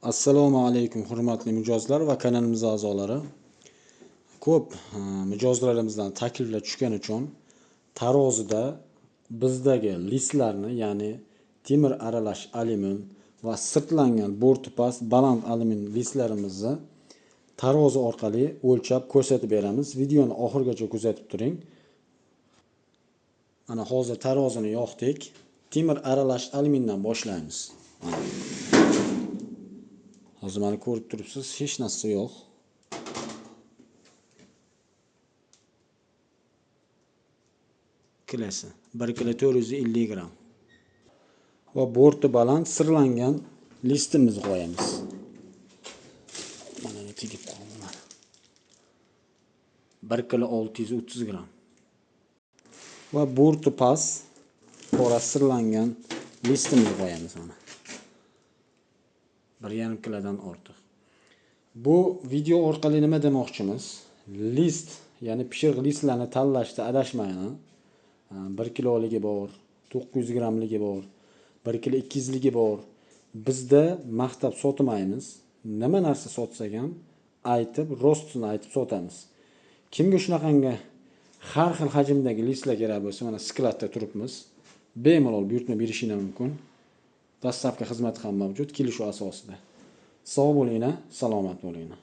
Assalomu alaykum hurmatli mijozlar va kanalimiz a'zolari. Ko'p mijozlarimizdan takliflar tushgani uchun tarozida bizdagi listlarni, ya'ni temir aralash alyumin va sirtlangan borti past baland alyumin listlarimizni tarozi orqali o'lchab ko'rsatib beramiz. Videoni oxirigacha kuzatib turing. Mana hozir tarozini yoqdik. Temir aralash alyumindan boshlaymiz. Hozir mana ko'rib turibsiz, hech narsa yo'q. Kilasi 1 kilo 450 gram. Va borti baland sirlangan listimizni qo'yamiz. Mana tegib qoldi. 1 kilo 630 gram. Va borti past qora sirlangan listimizni qo'yamiz mana. 1,5 kilodan ortiq. Bu video orqali nima demoqchimiz? List, ya'ni pishiriq listlarni tanlashda adashmayman. 1 kiloligi bor, 900 gramligi bor, 1 kilo 200ligi bor. Bizda maqtab sotmaymiz. Nima narsa sotsak ham aytib, rostini aytib sotamiz. Kimga shunaqangi har xil hajmdagi listlar kerak bo'lsa, mana skladda turibmiz. Bemalol buyurtma berishinglar mumkin. Dastavka xizmati ham mavjud, kelishuv asosida. Sog' bo'linglar, salomat bo'linglar.